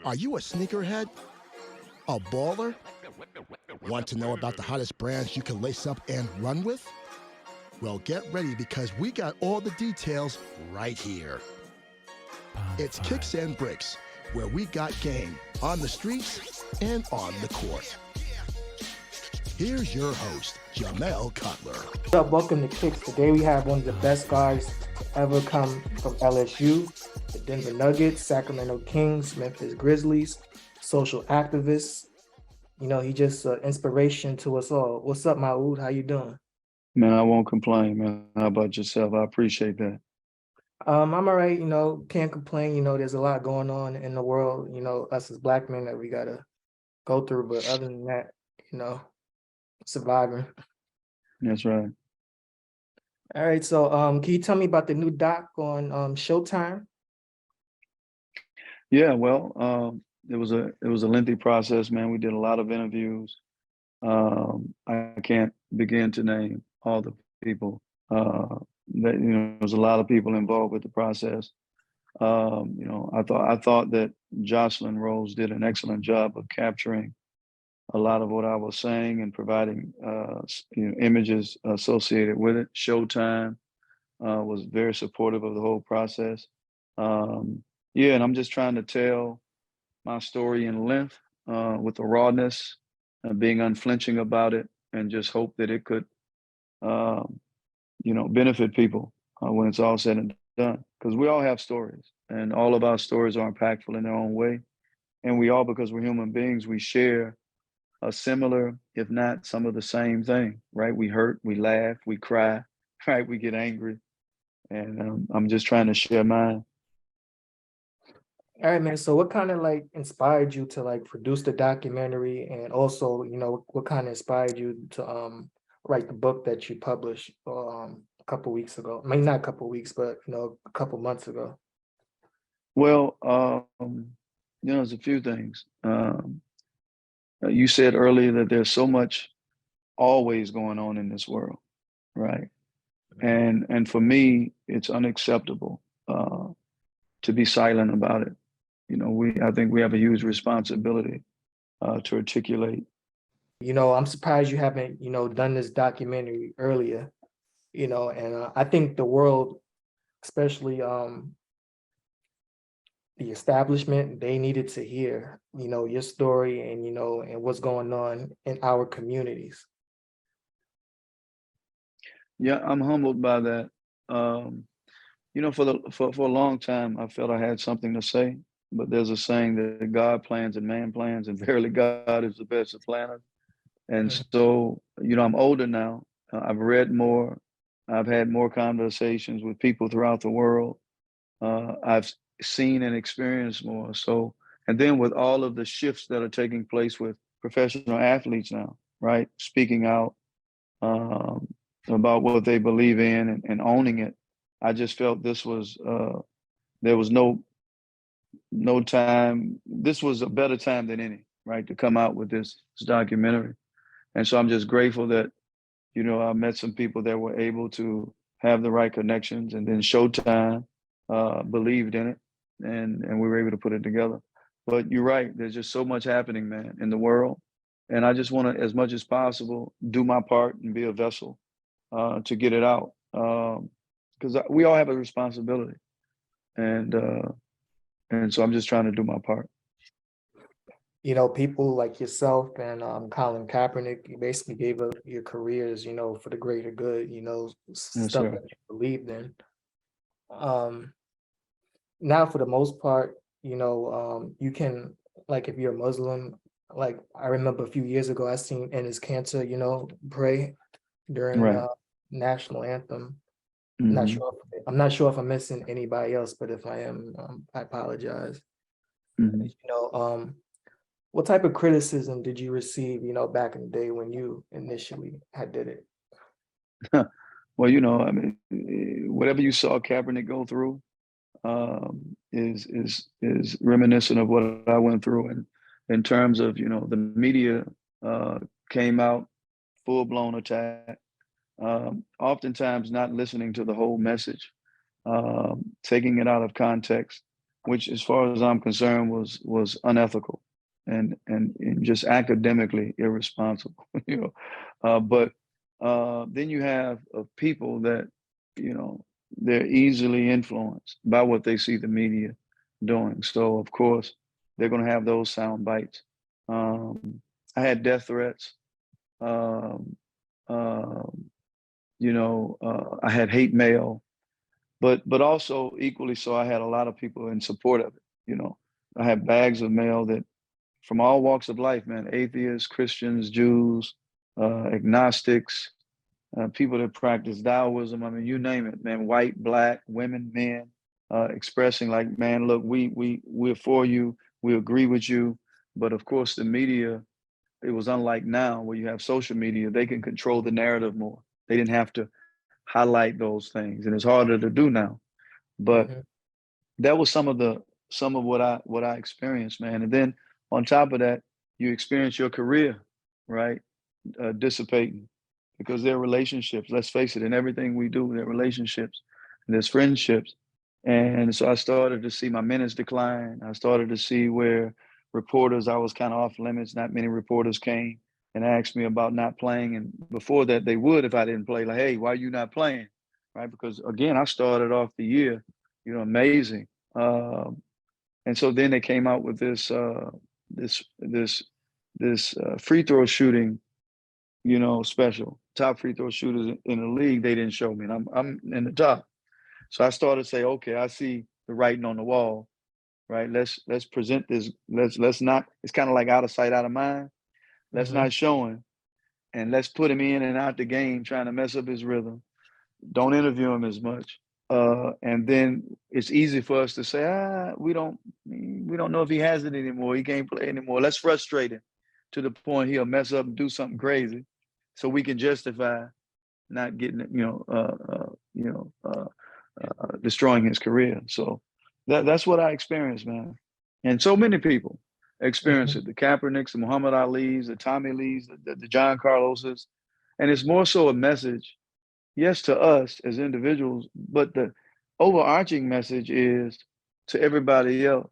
Are you a sneakerhead? A baller? Want to know about the hottest brands you can lace up and run with? Well, get ready because we got all the details right here. It's Kicks and Bricks, where we got game on the streets and on the court. Here's your host, Jamel Cutler. What's up? Welcome to Kicks. Today we have one of the best guys to ever come from LSU, the Denver Nuggets, Sacramento Kings, Memphis Grizzlies, social activists. You know, he just an inspiration to us all. What's up, Mahmoud? How you doing? Man, I won't complain, man. How about yourself? I appreciate that. I'm all right, you know, can't complain. You know, there's a lot going on in the world, you know, us as black men that we gotta go through. But other than that, you know, surviving. That's right. All right, so can you tell me about the new doc on Showtime? Yeah, well, it was a lengthy process, man. We did a lot of interviews. I can't begin to name all the people. There's a lot of people involved with the process. I thought that Jocelyn Rose did an excellent job of capturing a lot of what I was saying and providing images associated with it. Showtime was very supportive of the whole process. And I'm just trying to tell my story in length with the rawness and being unflinching about it, and just hope that it could, benefit people when it's all said and done. Because we all have stories, and all of our stories are impactful in their own way. And we all, because we're human beings, we share a similar, if not some of the same thing, right? We hurt, we laugh, we cry, right? We get angry. And I'm just trying to share mine. All right, man. So what kind of like inspired you to like produce the documentary, and also, you know, what kind of inspired you to write the book that you published a couple weeks ago? I mean, not a couple weeks, but you know, a couple months ago. Well, there's a few things. You said earlier that there's so much always going on in this world, right? And for me, it's unacceptable to be silent about it. You know, I think we have a huge responsibility to articulate. You know, I'm surprised you haven't, you know, done this documentary earlier. You know, and I think the world, especially the establishment, they needed to hear, you know, your story and, you know, and what's going on in our communities. Yeah, I'm humbled by that. For a long time, I felt I had something to say, but there's a saying that God plans and man plans, and verily God is the best of planners. And so, I'm older now. I've read more. I've had more conversations with people throughout the world. I've seen and experienced more. So, and then with all of the shifts that are taking place with professional athletes now, right? Speaking out about what they believe in and owning it. I just felt this was, there was no time. This was a better time than any, right? To come out with this documentary. And so I'm just grateful that, I met some people that were able to have the right connections, and then Showtime believed in it, and we were able to put it together. But you're right, there's just so much happening, man, in the world. And I just want to, as much as possible, do my part and be a vessel to get it out. Because we all have a responsibility. And so I'm just trying to do my part. You know, people like yourself and Colin Kaepernick, you basically gave up your careers, you know, for the greater good, you know, stuff that you believed in. Now, for the most part, you know, you can, like, if you're a Muslim, like I remember a few years ago, I seen Enes Kanter, you know, pray during the national anthem. I'm not sure if I'm missing anybody else, but if I am, I apologize. You know, what type of criticism did you receive, you know, back in the day when you initially did it? Well, I mean, whatever you saw Kaepernick go through is reminiscent of what I went through. And in terms of, the media came out full-blown attack, oftentimes not listening to the whole message, taking it out of context. which, as far as I'm concerned, was unethical and just academically irresponsible. But then you have people that, they're easily influenced by what they see the media doing. So of course they're going to have those sound bites. I had death threats. Um, I had hate mail, but also equally so, I had a lot of people in support of it. I had bags of mail that from all walks of life, man, atheists, Christians, Jews, agnostics, people that practice Taoism. I mean, you name it, man, white, black, women, men, expressing like, man, look, we're for you. We agree with you. But of course, the media, it was unlike now where you have social media, they can control the narrative more. They didn't have to highlight those things, and it's harder to do now. But Mm-hmm. that was some of what I experienced, man. And then on top of that, you experience your career, right, dissipating, because there are relationships. Let's face it, in everything we do, there are relationships, and there's friendships. And so I started to see my minutes decline. I started to see where reporters, I was kind of off limits. Not many reporters came and asked me about not playing. And before that, they would if I didn't play. Like, hey, why are you not playing? Right? Because again, I started off the year, amazing. And so then they came out with this free throw shooting, special. Top free throw shooters in the league. They didn't show me, and I'm in the top. So I started to say, okay, I see the writing on the wall, right? Let's present this. Let's not. It's kind of like out of sight, out of mind. Let's Mm-hmm. not show him, and let's put him in and out the game, trying to mess up his rhythm. Don't interview him as much. And then it's easy for us to say, we don't know if he has it anymore. He can't play anymore. Let's frustrate him to the point he'll mess up and do something crazy, so we can justify not getting, destroying his career. So that's what I experienced, man. And so many people experience Mm-hmm. it: the Kaepernicks, the Muhammad Ali's, the Tommy Lee's, the John Carlos's. And it's more so a message, yes, to us as individuals, but the overarching message is to everybody else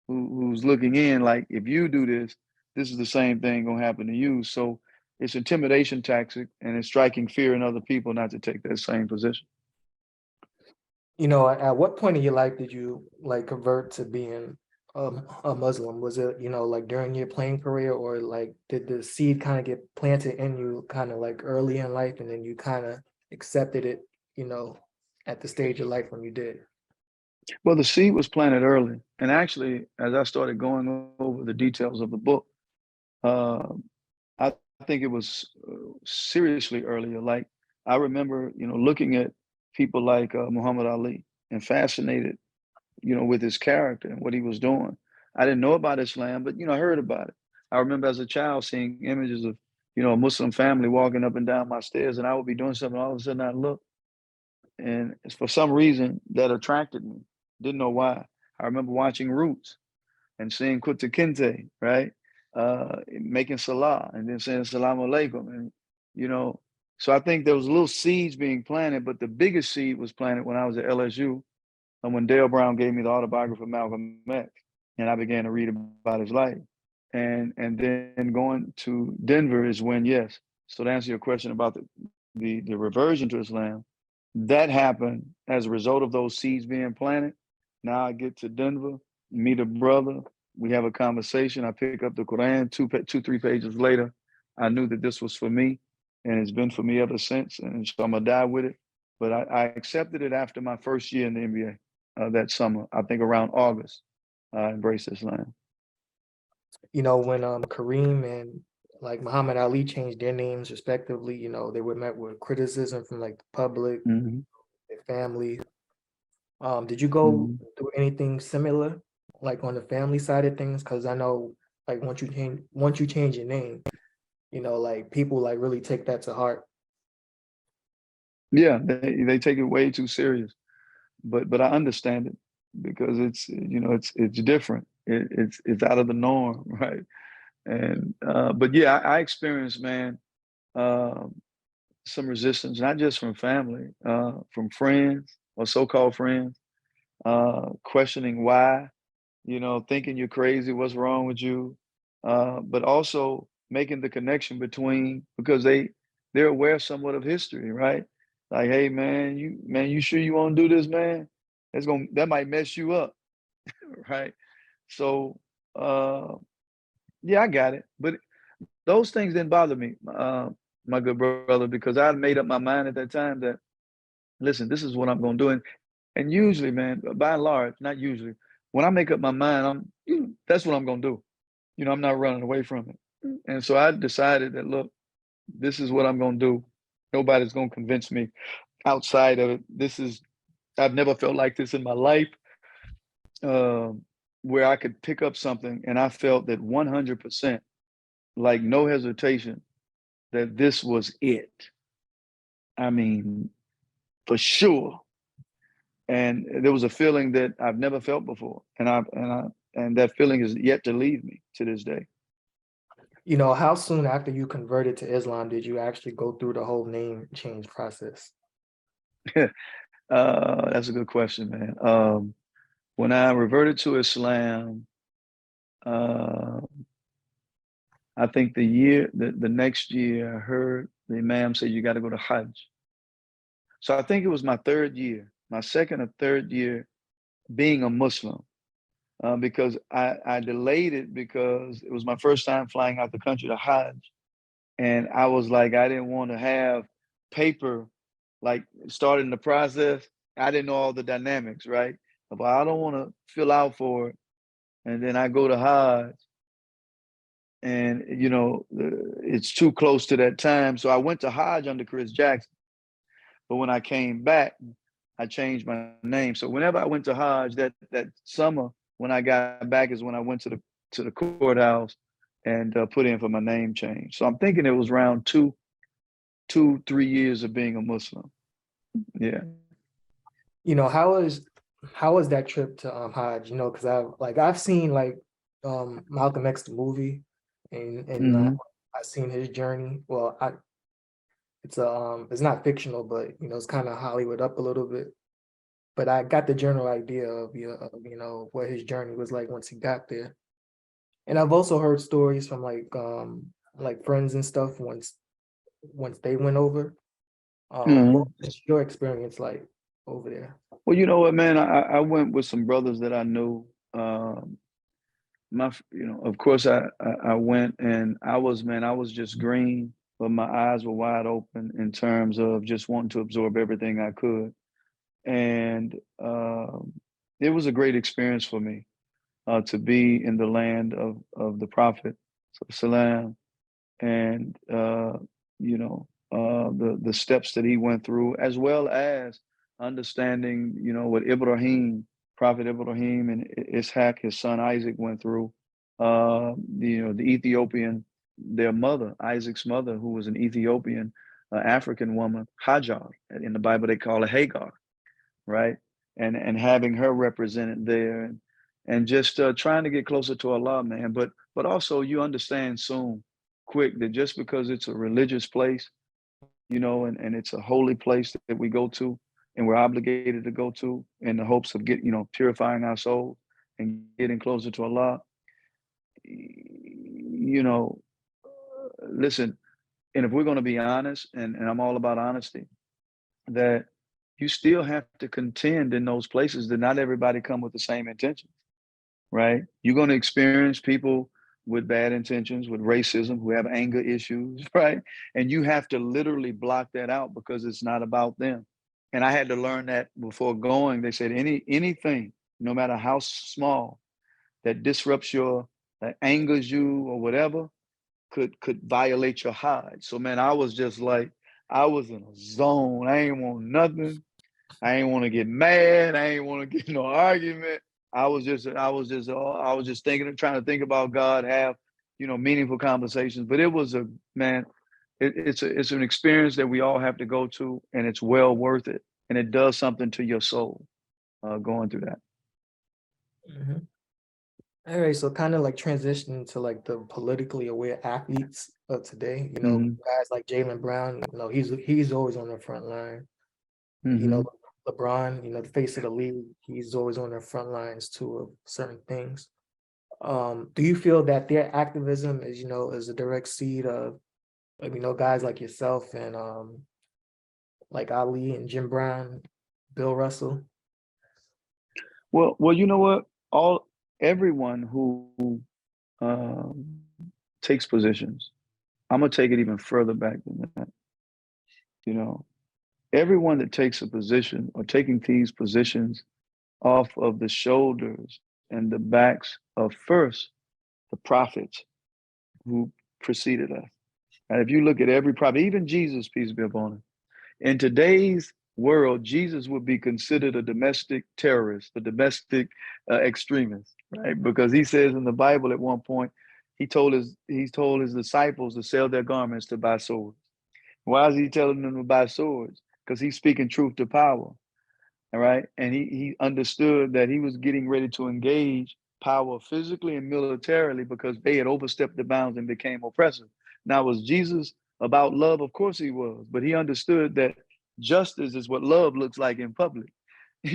who's looking in, like, if you do this, this is the same thing gonna happen to you. So it's intimidation tactic, and it's striking fear in other people not to take that same position. At what point in your life did you like convert to being a Muslim? Was it, like during your playing career, or like did the seed kind of get planted in you kind of like early in life, and then you kind of accepted it, at the stage of life when you did? Well, the seed was planted early. And actually, as I started going over the details of the book, uh, I think it was seriously earlier. Like, I remember, looking at people like Muhammad Ali and fascinated, with his character and what he was doing. I didn't know about Islam, but, I heard about it. I remember as a child seeing images of, a Muslim family walking up and down my stairs, and I would be doing something. All of a sudden I look, and for some reason that attracted me. Didn't know why. I remember watching Roots and seeing Kunta Kinte, right? Making Salah and then saying Salaam Alaikum. And, so I think there was little seeds being planted, but the biggest seed was planted when I was at LSU, and when Dale Brown gave me the autobiography of Malcolm X, and I began to read about his life. And then going to Denver is when, yes. So to answer your question about the reversion to Islam, that happened as a result of those seeds being planted. Now I get to Denver, meet a brother, we have a conversation. I pick up the Quran, 3 pages later. I knew that this was for me, and it's been for me ever since. And so I'm gonna die with it. But I accepted it after my first year in the NBA that summer. I think around August, I embraced Islam. When Kareem and like Muhammad Ali changed their names respectively, they were met with criticism from like the public, Mm-hmm. their family. Did you go Mm-hmm. through anything similar, like on the family side of things? Because I know, like once you change your name, like people like really take that to heart. Yeah, they take it way too serious, but I understand it because it's different. It's out of the norm, right? And but yeah, I experienced, man, uh, some resistance, not just from family, from friends or so-called friends, questioning why. thinking you're crazy, what's wrong with you? But also making the connection between, because they're aware somewhat of history, right? Like, hey man, you sure you want to do this, man? That might mess you up, right? So yeah, I got it. But those things didn't bother me, my good brother, because I had made up my mind at that time that, listen, this is what I'm gonna do. And usually, man, by and large, not usually, when I make up my mind, that's what I'm gonna do. I'm not running away from it. And so I decided that, look, this is what I'm gonna do. Nobody's gonna convince me outside of it. I've never felt like this in my life, where I could pick up something and I felt that 100%, like no hesitation, that this was it. I mean, for sure. And there was a feeling that I've never felt before, and that feeling is yet to leave me to this day. How soon after you converted to Islam did you actually go through the whole name change process? That's a good question, man. When I reverted to Islam, I think the next year, I heard the Imam say, you got to go to Hajj. So I think it was my third year, my second or third year being a Muslim, because I delayed it because it was my first time flying out the country to Hajj. And I was like, I didn't want to have paper, like starting the process. I didn't know all the dynamics, right? But I don't want to fill out for it. And then I go to Hajj and, it's too close to that time. So I went to Hajj under Chris Jackson. But when I came back, I changed my name. So whenever I went to Hajj that summer, when I got back is when I went to the courthouse and put in for my name change. So I'm thinking it was around 3 years of being a Muslim. Yeah. How was that trip to Hajj? Because I've seen Malcolm X the movie, and I've seen his journey. Well, it's not fictional, but it's kind of Hollywood up a little bit. But I got the general idea of what his journey was like once he got there. And I've also heard stories from like friends and stuff once they went over. What was your experience like over there? Well, you know what, man, I went with some brothers that I knew. Of course I went, and I was just green, but my eyes were wide open in terms of just wanting to absorb everything I could. And it was a great experience for me to be in the land of the Prophet, salam, and the steps that he went through, as well as understanding, what Prophet Ibrahim and Ishaq, his son Isaac, went through. The Ethiopian, their mother, Isaac's mother, who was an Ethiopian African woman, Hajar. In the Bible, they call her Hagar, right? And having her represented there, and just trying to get closer to Allah, man. But also you understand quick that just because it's a religious place, and it's a holy place that we go to and we're obligated to go to in the hopes of purifying our souls and getting closer to Allah, listen, and if we're going to be honest, and I'm all about honesty, that you still have to contend in those places that not everybody come with the same intentions, right? You're going to experience people with bad intentions, with racism, who have anger issues, right? And you have to literally block that out because it's not about them. And I had to learn that before going. They said anything, no matter how small, that disrupts that angers you or whatever, could violate your Hajj. So man, I was just like, I was in a zone. I ain't want nothing. I ain't want to get mad. I ain't want to get no argument. I was just thinking, trying to think about God, have, meaningful conversations. But it was it's an experience that we all have to go to, and it's well worth it. And it does something to your soul, going through that. Mm-hmm. All right, so kind of like transitioning to like the politically aware athletes of today, guys like Jaylen Brown, he's always on the front line. LeBron, the face of the league, he's always on the front lines too of certain things. Do you feel that their activism is a direct seed of, guys like yourself and like Ali and Jim Brown, Bill Russell? Well, you know what? Everyone who um, takes positions, I'm gonna take it even further back than that. You know, everyone that takes a position or taking these positions off of the shoulders and the backs of first the prophets who preceded us. And if you look at every prophet, even Jesus, peace be upon him, in today's world, Jesus would be considered a domestic terrorist, a domestic extremist, right? Because he says in the Bible at one point, he told his disciples to sell their garments to buy swords. Why is he telling them to buy swords? Because he's speaking truth to power. All right. And he understood that he was getting ready to engage power physically and militarily because they had overstepped the bounds and became oppressive. Now, was Jesus about love? Of course he was, but he understood that justice is what love looks like in public.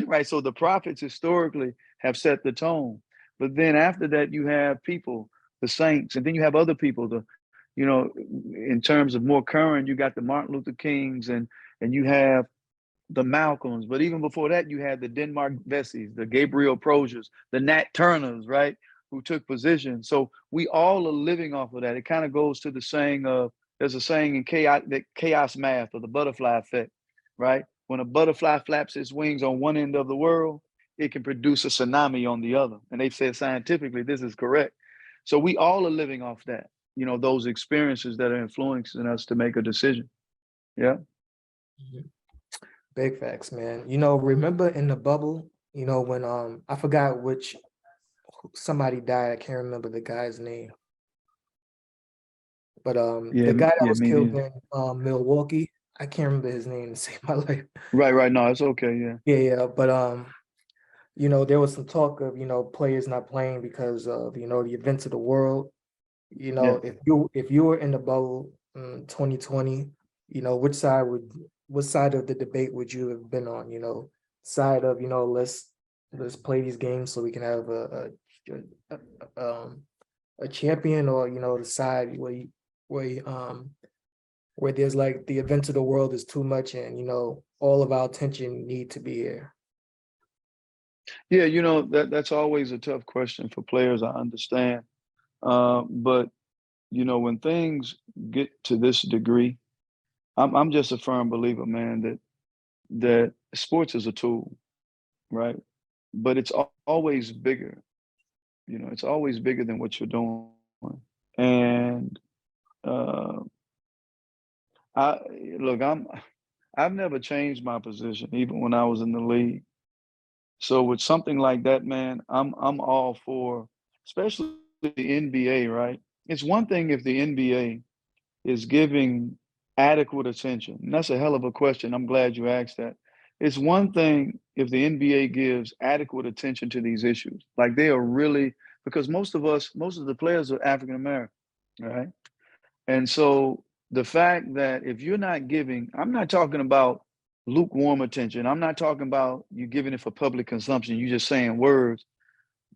Right. So the prophets historically have set the tone. But then after that, you have people, the saints, and then you have other people, in terms of more current, you got the Martin Luther Kings and you have the Malcolms, but even before that, you had the Denmark Vessies, the Gabriel Proziers, the Nat Turners, right, who took position. So we all are living off of that. It kind of goes to the saying of, there's a saying in chaos math or the butterfly effect, right? When a butterfly flaps its wings on one end of the world, it can produce a tsunami on the other. And they've said scientifically, this is correct. So we all are living off that, those experiences that are influencing us to make a decision. Yeah. Mhm. Big facts, man. Remember in the bubble, when I forgot somebody died. I can't remember the guy's name. But Yeah, the guy that yeah, was me killed neither. in Milwaukee, I can't remember his name to save my life. Right. No, it's okay. Yeah. Yeah. But there was some talk of, players not playing because of, the events of the world. Yeah. If you were in the bubble in 2020, what side of the debate would you have been on? Side of, let's play these games so we can have a champion, or the side where there's like the events of the world is too much, and all of our attention need to be here. Yeah, that's always a tough question for players, I understand. But when things get to this degree, I'm just a firm believer, man, that sports is a tool, right? But it's always bigger. It's always bigger than what you're doing. And uh, I look, I've never changed my position, even when I was in the league. So with something like that, man, I'm all for, especially the NBA, right? It's one thing if the NBA is giving adequate attention. And that's a hell of a question. I'm glad you asked that. It's one thing if the NBA gives adequate attention to these issues. Like they are really, because most of the players are African American, right? And so the fact that if you're not giving, I'm not talking about lukewarm attention. I'm not talking about you giving it for public consumption. You just saying words,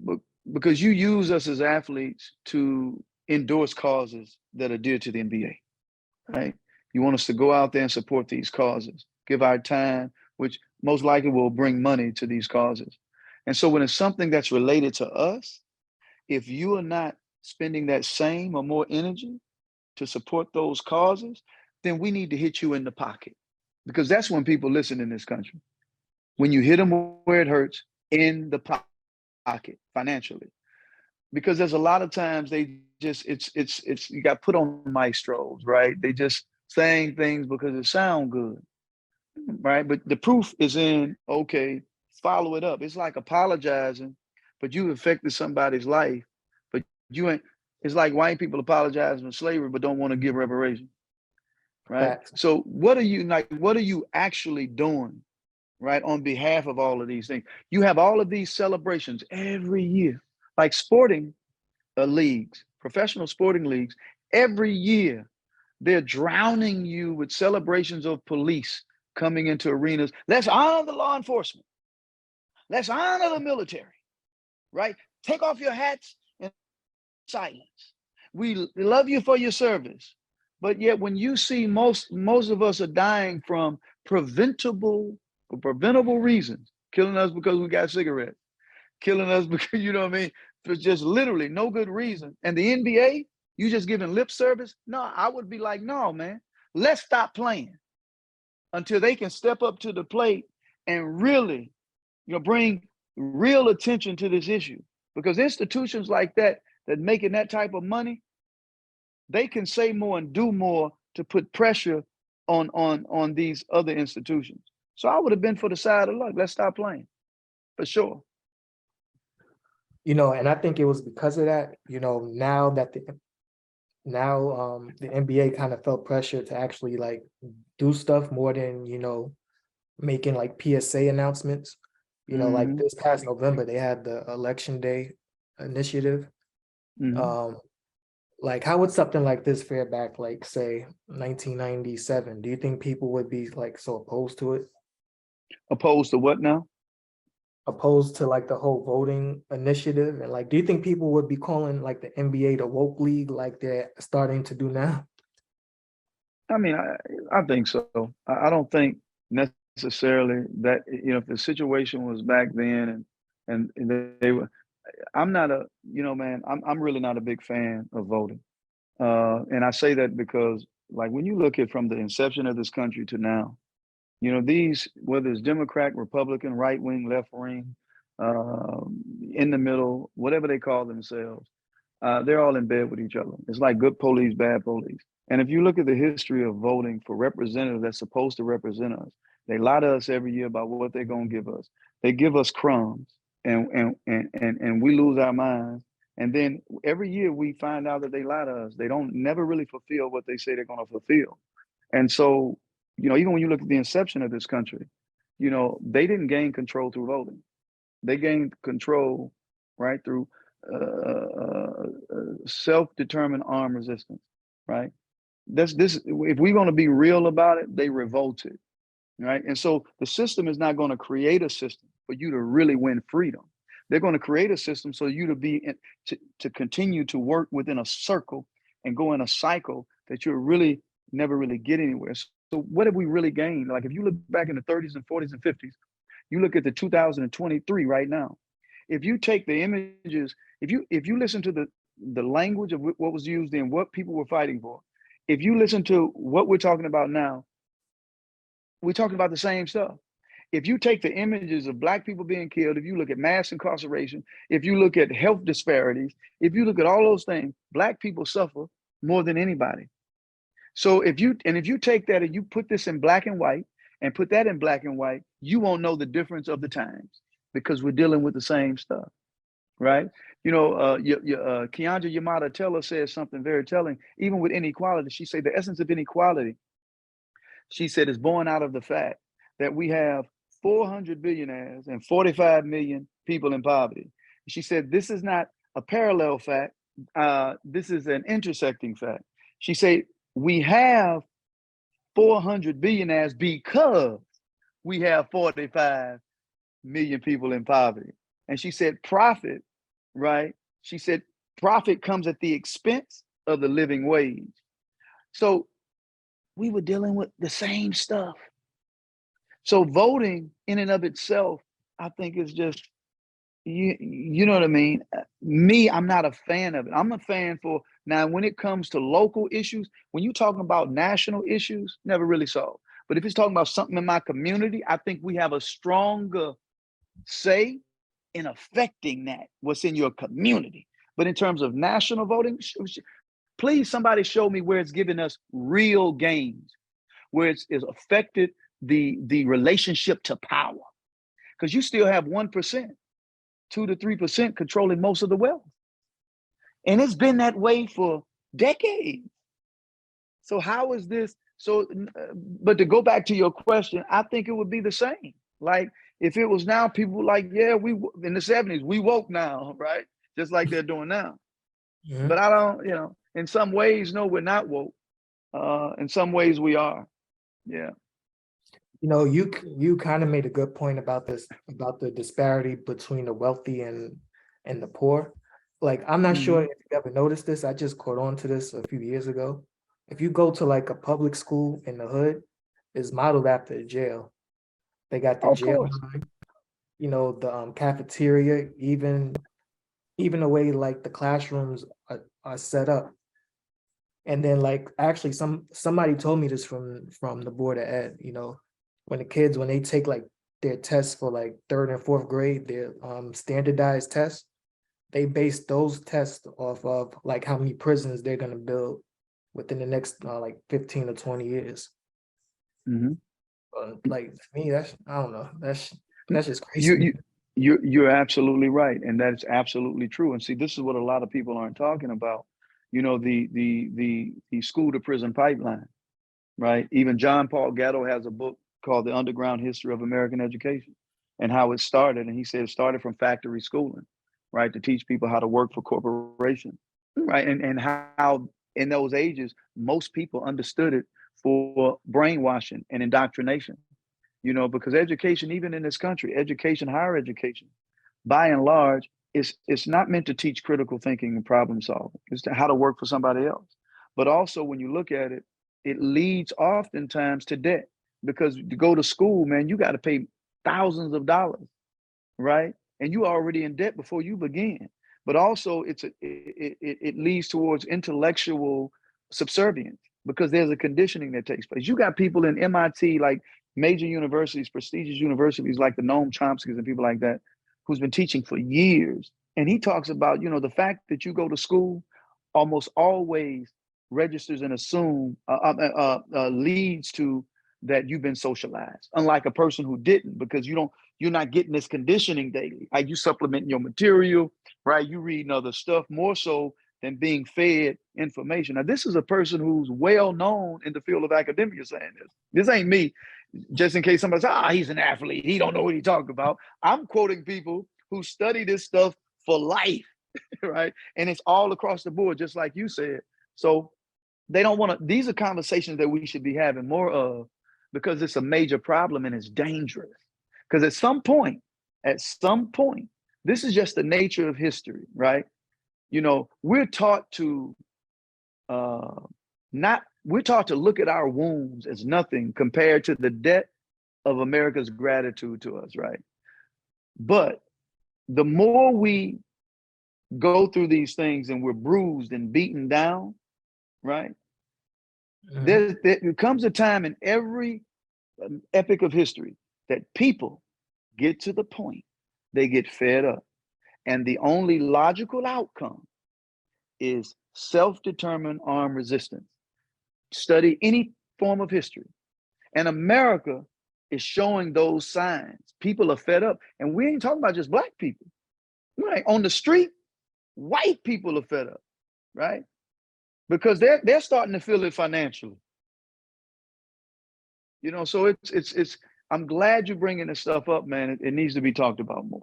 but because you use us as athletes to endorse causes that are dear to the NBA, right? You want us to go out there and support these causes, give our time, which most likely will bring money to these causes. And so when it's something that's related to us, if you are not spending that same or more energy to support those causes, then we need to hit you in the pocket, because that's when people listen in this country. When you hit them where it hurts, in the pocket financially, because there's a lot of times they just it's you got put on maestros, right? They just saying things because it sound good, right? But the proof is in, okay, follow it up. It's like apologizing, but you affected somebody's life, but you ain't. It's like white people apologizing for slavery but don't want to give reparations, right? Facts. So what are you actually doing, right, on behalf of all of these things? You have all of these celebrations every year, like sporting leagues, professional sporting leagues. Every year they're drowning you with celebrations of police coming into arenas. Let's honor the law enforcement. Let's honor the military, right? Take off your hats in silence. We love you for your service. But yet when you see most of us are dying from preventable reasons, killing us because we got cigarettes, killing us because, you know what I mean, for just literally no good reason. And the NBA, you just giving lip service? No, I would be like, no, man, let's stop playing until they can step up to the plate and really, bring real attention to this issue. Because institutions like that making that type of money, they can say more and do more to put pressure on these other institutions. So I would have been for the side of luck. Let's stop playing, for sure. And I think it was because of that, now the NBA kind of felt pressure to actually like do stuff more than, making like PSA announcements. Like this past November, they had the Election Day initiative. Like how would something like this fare back, like say 1997? Do you think people would be like so opposed to it? Opposed to what now? Opposed to like the whole voting initiative, and like, do you think people would be calling like the NBA the woke league like they're starting to do now? I mean, I think so. I don't think necessarily that, if the situation was back then and they were, I'm not a, man, I'm really not a big fan of voting. And I say that because like when you look at from the inception of this country to now, these, whether it's Democrat, Republican, right wing, left wing, in the middle, whatever they call themselves, they're all in bed with each other. It's like good police, bad police. And if you look at the history of voting for representatives that's supposed to represent us, they lie to us every year about what they're gonna give us. They give us crumbs, and we lose our minds. And then every year we find out that they lie to us. They don't never really fulfill what they say they're gonna fulfill. And so, even when you look at the inception of this country, they didn't gain control through voting. They gained control, right, through self-determined armed resistance, right? This, if we're going to be real about it, they revolted, right? And so the system is not going to create a system for you to really win freedom. They're going to create a system so you to be to continue to work within a circle and go in a cycle that you'll really never really get anywhere. So what have we really gained? Like if you look back in the 30s and 40s and 50s, you look at the 2023 right now. If you take the images, if you listen to the language of what was used then, what people were fighting for, if you listen to what we're talking about now, we're talking about the same stuff. If you take the images of Black people being killed, if you look at mass incarceration, if you look at health disparities, if you look at all those things, Black people suffer more than anybody. So if you take that and you put this in black and white and put that in black and white, you won't know the difference of the times because we're dealing with the same stuff, right? Keandra Yamada Teller says something very telling. Even with inequality, she said the essence of inequality, she said, is born out of the fact that we have 400 billionaires and 45 million people in poverty. She said this is not a parallel fact. This is an intersecting fact. She said we have 400 billionaires because we have 45 million people in poverty. And she said profit, right? She said profit comes at the expense of the living wage. So we were dealing with the same stuff. So voting in and of itself, I think is just, you know what I mean? Me, I'm not a fan of it. I'm a fan for, now when it comes to local issues, when you're talking about national issues, never really solved. But if it's talking about something in my community, I think we have a stronger say in affecting that, what's in your community. But in terms of national voting, please somebody show me where it's giving us real gains, where it's affected the relationship to power. Because you still have 1%, 2 to 3% controlling most of the wealth. And it's been that way for decades. So how is this? So, but to go back to your question, I think it would be the same. Like if it was now, people were like, yeah, we in the 70s, we woke now, right? Just like they're doing now. Mm-hmm. But I don't, in some ways, no, we're not woke. In some ways we are. Yeah. You kind of made a good point about this, about the disparity between the wealthy and the poor. Like, I'm not sure if you ever noticed this. I just caught on to this a few years ago. If you go to like a public school in the hood, it's modeled after a jail. They got the Of jail course. line, the cafeteria, even the way like the classrooms are set up. And then like actually somebody told me this from the board of ed, when the kids, when they take like their tests for like third and fourth grade, their standardized tests, they base those tests off of like how many prisons they're gonna build within the next like 15 to 20 years. Like to me, that's, I don't know, that's just crazy. You're absolutely right, and that's absolutely true. And see, this is what a lot of people aren't talking about. The school to prison pipeline, right? Even John Paul Gatto has a book called The Underground History of American Education and how it started. And he said it started from factory schooling, right? To teach people how to work for corporations, right? And how in those ages, most people understood it for brainwashing and indoctrination, because education, even in this country, education, higher education, by and large, it's not meant to teach critical thinking and problem solving. It's how to work for somebody else. But also when you look at it, it leads oftentimes to debt, because to go to school, man, you got to pay thousands of dollars, right? And you are already in debt before you begin. But also it leads towards intellectual subservience, because there's a conditioning that takes place. You got people in MIT, like major universities, prestigious universities like the Noam Chomsky's and people like that, who's been teaching for years. And he talks about, the fact that you go to school almost always registers and leads to that you've been socialized, unlike a person who didn't, because you're not getting this conditioning daily. Like, you supplementing your material, right? You reading other stuff more so than being fed information. Now, this is a person who's well known in the field of academia saying this. This ain't me, just in case somebody says, he's an athlete, he don't know what he's talking about. I'm quoting people who study this stuff for life, right? And it's all across the board, just like you said. So they don't want to, these are conversations that we should be having more of, because it's a major problem and it's dangerous. Because at some point, this is just the nature of history, right? We're taught to we're taught to look at our wounds as nothing compared to the debt of America's gratitude to us, right? But the more we go through these things and we're bruised and beaten down, right? There comes a time in every epic of history that people get to the point, they get fed up. And the only logical outcome is self-determined armed resistance. Study any form of history. And America is showing those signs. People are fed up. And we ain't talking about just Black people. Right? On the street, white people are fed up, right? Because they're starting to feel it financially. So it's I'm glad you're bringing this stuff up, man. It needs to be talked about more.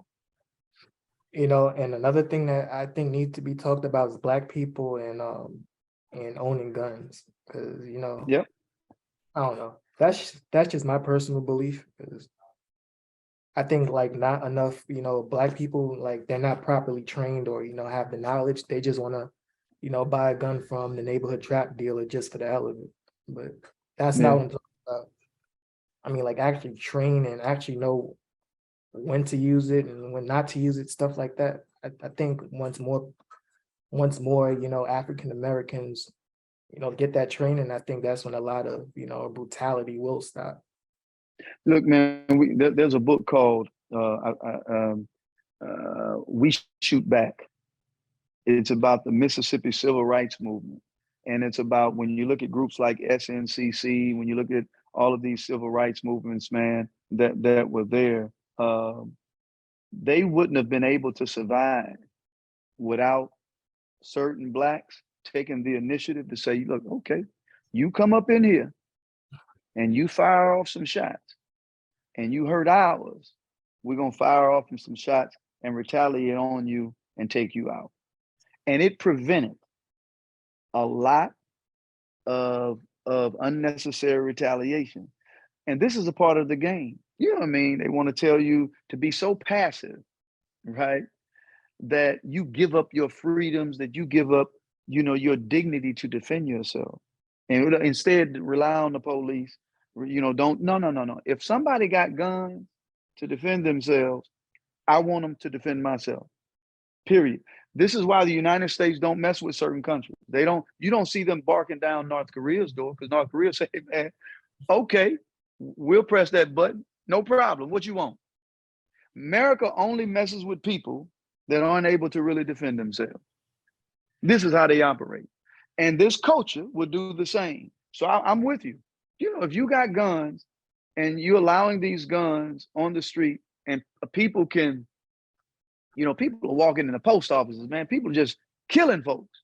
And another thing that I think needs to be talked about is Black people and owning guns, because Yep. I don't know. That's just my personal belief, because I think like not enough, Black people, like they're not properly trained or have the knowledge. They just want to, buy a gun from the neighborhood trap dealer just for the hell of it. But that's not what I'm talking about. I mean, like actually train and actually know when to use it and when not to use it, stuff like that. I think once more, African Americans, get that training, I think that's when a lot of, brutality will stop. Look, man, there's a book called We Shoot Back. It's about the Mississippi Civil Rights Movement. And it's about, when you look at groups like SNCC, when you look at all of these civil rights movements, man, that were there, they wouldn't have been able to survive without certain Blacks taking the initiative to say, look, okay, you come up in here and you fire off some shots and you hurt ours, we're going to fire off some shots and retaliate on you and take you out. And it prevented a lot of unnecessary retaliation. And this is a part of the game. You know what I mean? They want to tell you to be so passive, right? That you give up your freedoms, that you give up, your dignity to defend yourself. And instead rely on the police, no. If somebody got guns to defend themselves, I want them to defend myself, period. This is why the United States don't mess with certain countries. You don't see them barking down North Korea's door, because North Korea say, man, okay, we'll press that button. No problem. What you want? America only messes with people that aren't able to really defend themselves. This is how they operate. And this culture would do the same. So I'm with you. If you got guns and you're allowing these guns on the street, and people can, people are walking in the post offices, man, people are just killing folks.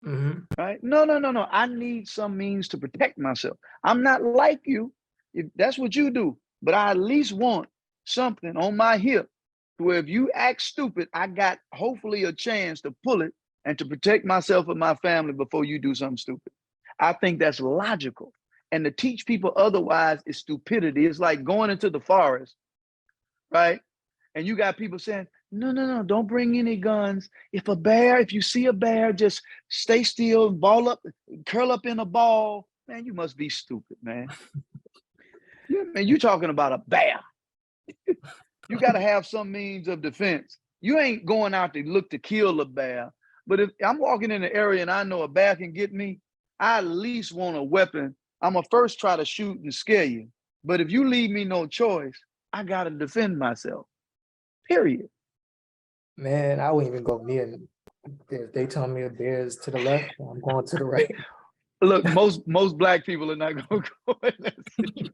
Mm-hmm. Right? No. I need some means to protect myself. I'm not like you. If that's what you do, but I at least want something on my hip where if you act stupid, I got hopefully a chance to pull it and to protect myself and my family before you do something stupid. I think that's logical. And to teach people otherwise is stupidity. It's like going into the forest, right? And you got people saying, no, don't bring any guns. If you see a bear, just stay still, ball up, curl up in a ball. Man, you must be stupid, man. You're talking about a bear. You got to have some means of defense. You ain't going out to look to kill a bear. But if I'm walking in the area and I know a bear can get me, I at least want a weapon. I'm going to first try to shoot and scare you. But if you leave me no choice, I got to defend myself. Period. Man, I wouldn't even go near. If they tell me a bear is to the left, I'm going to the right. Look, most black people are not going to go in that situation.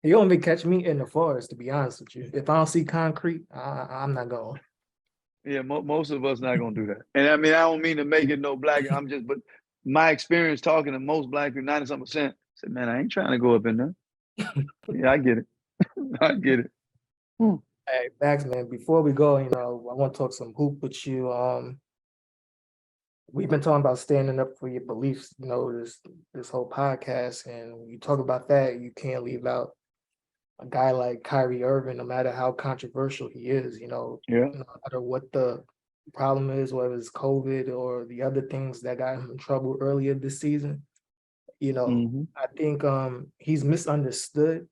You only catch me in the forest, to be honest with you. If I don't see concrete, I'm not going. Yeah, most of us not going to do that. And I mean, I don't mean to make it no black. But my experience talking to most black people, 90-something%, said, man, I ain't trying to go up in there. Yeah, I get it. I get it. Hey, Max, man, before we go, I want to talk some hoop with you. We've been talking about standing up for your beliefs, this whole podcast. And when you talk about that, you can't leave out a guy like Kyrie Irving, no matter how controversial he is, no matter what the problem is, whether it's COVID or the other things that got him in trouble earlier this season. I think he's misunderstood,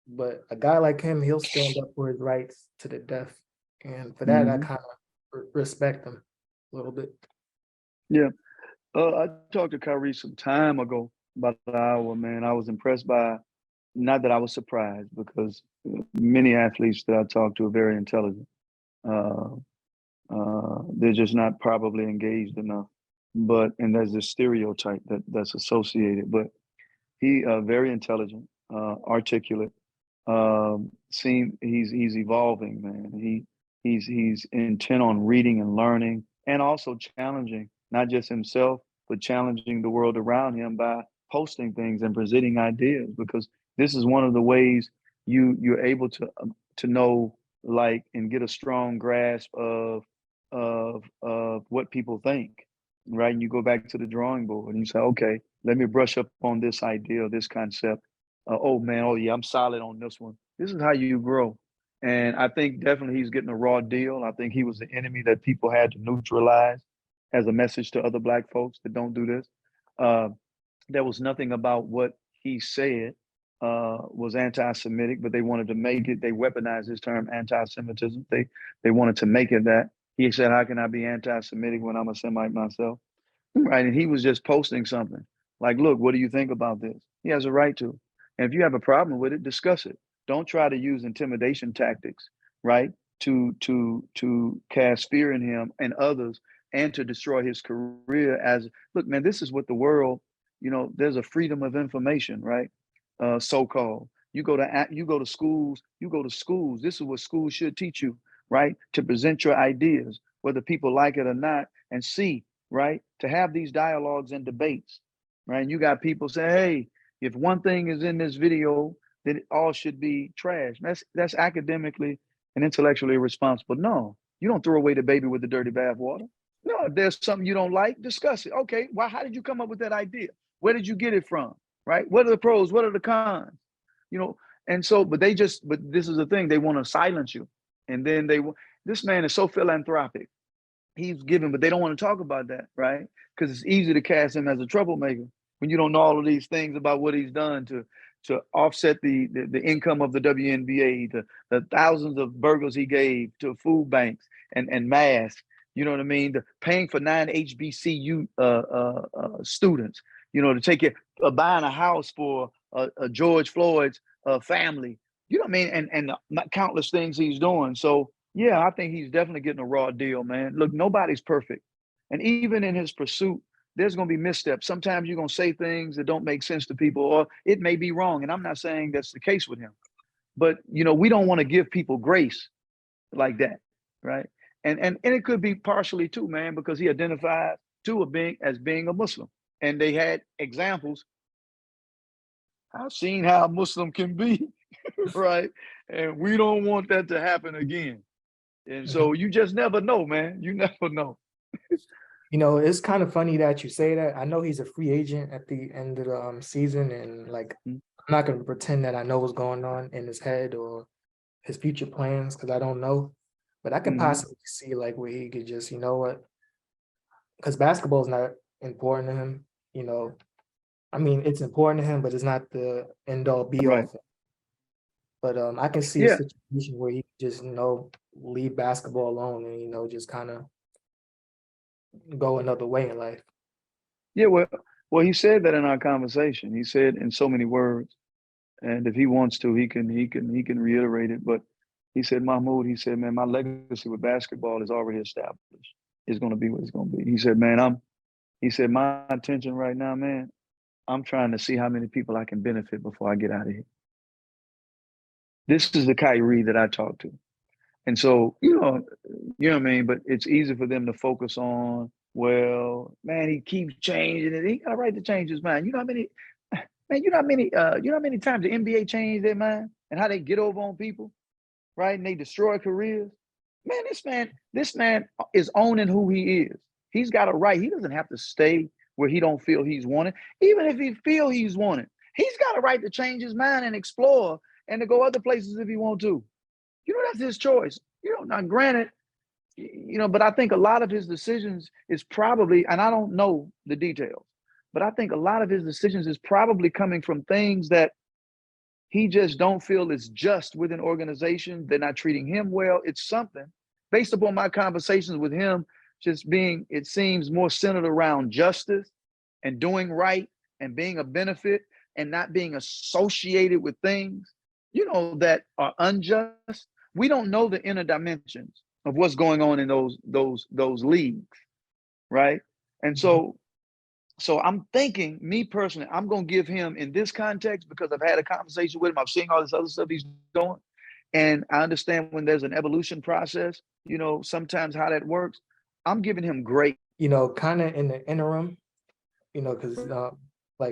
but a guy like him, he'll stand up for his rights to the death. And for that, I kind of respect him a little bit. Yeah. I talked to Kyrie some time ago, about an hour, man. I was impressed by, not that I was surprised, because many athletes that I talk to are very intelligent. They're just not probably engaged enough. And there's this stereotype that's associated. But he very intelligent, articulate. He's evolving, man. He's intent on reading and learning, and also challenging not just himself, but challenging the world around him by posting things and presenting ideas, because this is one of the ways you're able to know, like, and get a strong grasp of what people think, right? And you go back to the drawing board and you say, okay, let me brush up on this idea, this concept. I'm solid on this one. This is how you grow. And I think definitely he's getting a raw deal. I think he was the enemy that people had to neutralize as a message to other Black folks that don't do this. There was nothing about what he said was anti-Semitic, but they wanted to make it, they weaponized his term anti-Semitism. They wanted to make it that. He said, how can I be anti-Semitic when I'm a Semite myself? Right, and he was just posting something like, look, what do you think about this? He has a right to. And if you have a problem with it, discuss it. Don't try to use intimidation tactics, right, to cast fear in him and others, and to destroy his career. Look, man, this is what the world, there's a freedom of information, right? So-called. You go to schools. This is what schools should teach you, right? To present your ideas, whether people like it or not, and see, right? To have these dialogues and debates, right? And you got people say, hey, if one thing is in this video, then it all should be trash. That's academically and intellectually irresponsible. No, you don't throw away the baby with the dirty bathwater. No, if there's something you don't like, discuss it. Okay, how did you come up with that idea? Where did you get it from? Right? What are the pros? What are the cons? And so, but this is the thing, they want to silence you. And then this man is so philanthropic. He's giving, but they don't want to talk about that, right? Because it's easy to cast him as a troublemaker when you don't know all of these things about what he's done to offset the income of the WNBA, the thousands of burgers he gave to food banks and masks. You know what I mean? The paying for 9 HBCU students. To take it, buying a house for George Floyd's family. You know what I mean? And the countless things he's doing. So yeah, I think he's definitely getting a raw deal, man. Look, nobody's perfect. And even in his pursuit, there's going to be missteps. Sometimes you're going to say things that don't make sense to people, or it may be wrong. And I'm not saying that's the case with him. But, we don't want to give people grace like that, right? And it could be partially too, man, because he identifies as being a Muslim. And they had examples. I've seen how a Muslim can be, right? And we don't want that to happen again. And so you just never know, man. You never know. It's kind of funny that you say that. I know he's a free agent at the end of the season, and I'm not going to pretend that I know what's going on in his head or his future plans, because I don't know. But I could possibly see where he could just, because basketball is not important to him. I mean, it's important to him, but it's not the end all be all. Right. But I can see a situation where he just, leave basketball alone and, just kind of go another way in life. Yeah, well, he said that in our conversation. He said in so many words, and if he wants to, he can reiterate it. But he said, Mahmoud, he said, man, my legacy with basketball is already established. It's going to be what it's going to be. He said, man, he said, my intention right now, man, I'm trying to see how many people I can benefit before I get out of here. This is the Kyrie that I talk to. And so, you know what I mean? But it's easy for them to focus on, well, man, he keeps changing it. He got a right to change his mind. You know how many times the NBA changed their mind and how they get over on people, right? And they destroy careers. Man, this man is owning who he is. He's got a right. He doesn't have to stay where he don't feel he's wanted. Even if he feel he's wanted, he's got a right to change his mind and explore and to go other places if he want to. That's his choice. Now granted, but I think a lot of his decisions is probably, and I don't know the details, but I think a lot of his decisions is probably coming from things that he just don't feel is just within organization. They're not treating him well. It's something based upon my conversations with him, just being, it seems, more centered around justice and doing right and being a benefit and not being associated with things, that are unjust. We don't know the inner dimensions of what's going on in those leagues, right? And so I'm thinking, me personally, I'm going to give him in this context because I've had a conversation with him. I've seen all this other stuff he's doing. And I understand when there's an evolution process, sometimes how that works. I'm giving him great. Kind of in the interim, because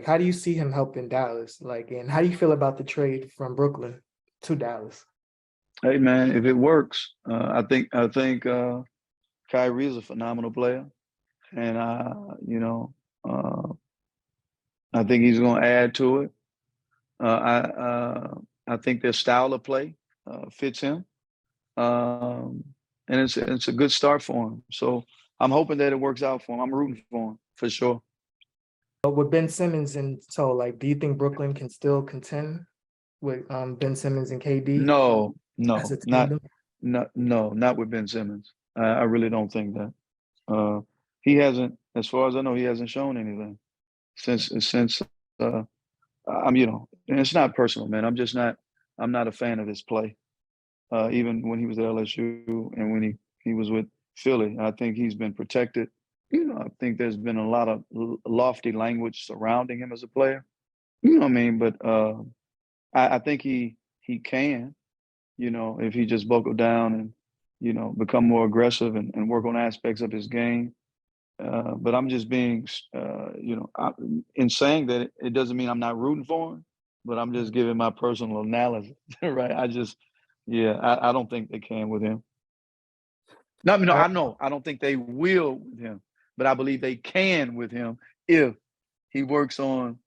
how do you see him helping Dallas? And how do you feel about the trade from Brooklyn to Dallas? Hey, man, if it works, I think Kyrie is a phenomenal player. And, I think he's going to add to it. I think their style of play fits him. And it's a good start for him. So I'm hoping that it works out for him. I'm rooting for him, for sure. With Ben Simmons, and so do you think Brooklyn can still contend with Ben Simmons and KD? No, not with Ben Simmons. I really don't think that. He hasn't, as far as I know, he hasn't shown anything since and it's not personal, man. I'm not a fan of his play. Even when he was at LSU and when he was with Philly, I think he's been protected. I think there's been a lot of lofty language surrounding him as a player. You know what I mean? But I think he can, if he just buckle down and, become more aggressive and work on aspects of his game. But I'm just being, in saying that, it doesn't mean I'm not rooting for him, but I'm just giving my personal analysis, right? I don't think they can with him. I don't think they will with him, but I believe they can with him if he works on,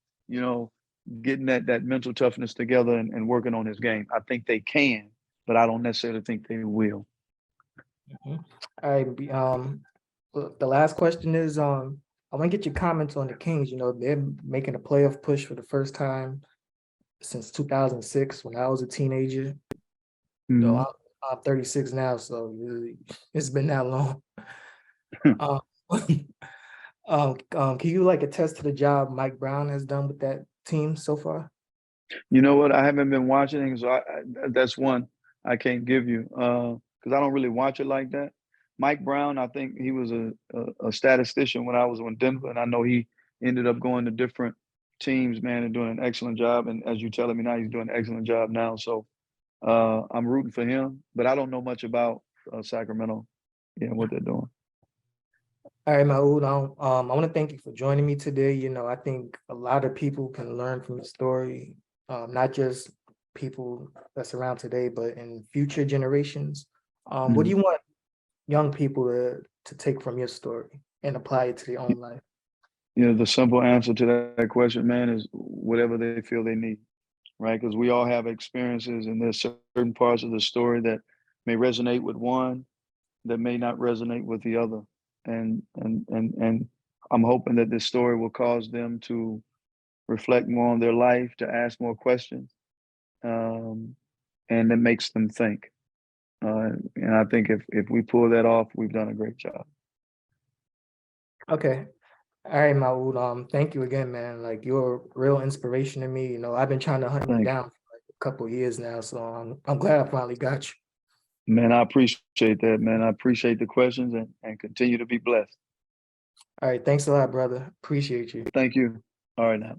getting that mental toughness together and working on his game. I think they can, but I don't necessarily think they will. All right. The last question is I want to get your comments on the Kings. You know, they're making a playoff push for the first time since 2006 when I was a teenager. Mm-hmm. So I'm 36 now, so it's been that long. Can you like attest to the job Mike Brown has done with that team so far? You know what? I haven't been watching it, so that's one I can't give you because I don't really watch it like that. Mike Brown, I think he was a statistician when I was in Denver, and I know he ended up going to different teams, man, and doing an excellent job. And as you're telling me now, he's doing an excellent job now. So I'm rooting for him, but I don't know much about Sacramento and what they're doing. All right, Mahmoud, I want to thank you for joining me today. You know, I think a lot of people can learn from the story, not just people that's around today, but in future generations. What do you want young people to take from your story and apply it to their own life? You know, the simple answer to that question, man, is whatever they feel they need, right? Because we all have experiences, and there's certain parts of the story that may resonate with one, that may not resonate with the other. And I'm hoping that this story will cause them to reflect more on their life, to ask more questions, and it makes them think. And I think if we pull that off, we've done a great job. Okay. All right, Mahmoud. Thank you again, man. Like, you're a real inspiration to me. You know, I've been trying to hunt you down for like a couple of years now, so I'm glad I finally got you. Man, I appreciate that, man. I appreciate the questions and continue to be blessed. All right, thanks a lot, brother. Appreciate you. Thank you. All right now.